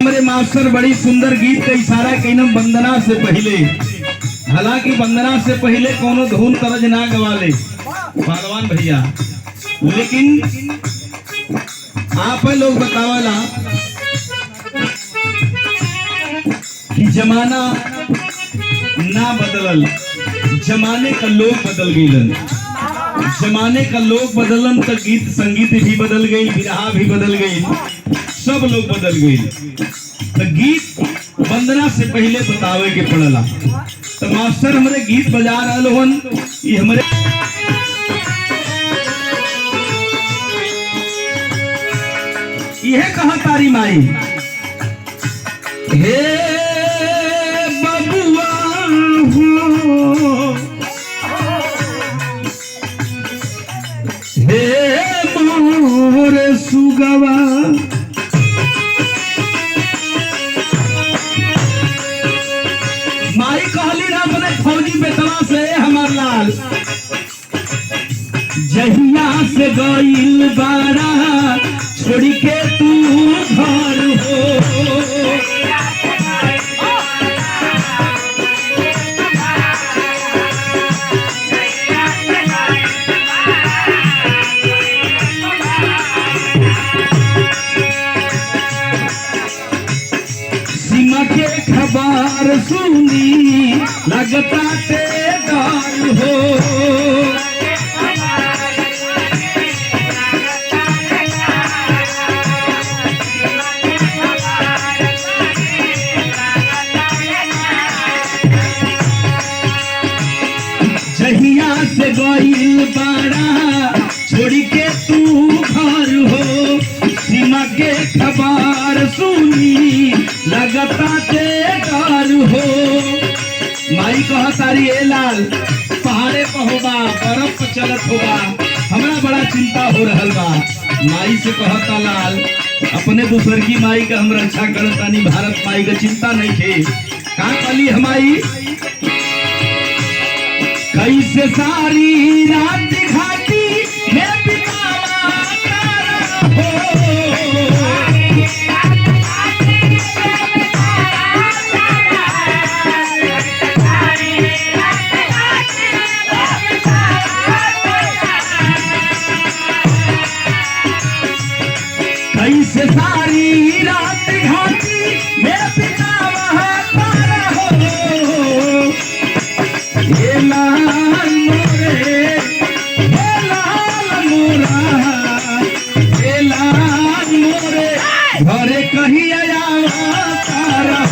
हमारे मास्टर बड़ी सुंदर गीत का इशारा कईनम वंदना से पहले, हालांकि वंदना से पहले कोनो धुन तरज ना गवाले पहलवान भैया, लेकिन आप लोग बतावला कि जमाना ना बदलल, जमाने का लोग बदल गईलन। जमाने का लोग बदलन तो गीत संगीत भी बदल गई, बिरहा भी बदल गई, सब लोग बदल गई। तो गीत वंदना से पहले बतावे के पड़ला। तो मास्टर हमारे गीत बजा रहे हन, ये हमारे यह कहा तारी माई, हे बबुआ हो, हे मोर सुगवा, माई कहली ना अपने फौजी बेटवा से हमार लाल, जहिया से गईल बारा छोड़ के तू घर हो, सीमा के खबर सुनी लगता ते डर हो, जहिया से गईल बारा छोड़ के तू घर हो, सीमा के खबर सुनी लगता ते डर हो। माई कह तारी ए लाल, पहाड़े पर होबा, बर्फ पर चलत होबा, हमरा बड़ा चिंता हो रहल बा। माई से कहता लाल, अपने दूसर की माई का हम रक्षा करतानी, भारत माई का चिंता नहीं थे। का कहली हमारी, कैसे सारी रात घाटी में बितावा तारा हो, कैसे सारी रात घाटी में बितावा तारा हो, ये लाल मोरे, ये लाल मोरा, ये लाल मोरे, घरे कहीं आया तारा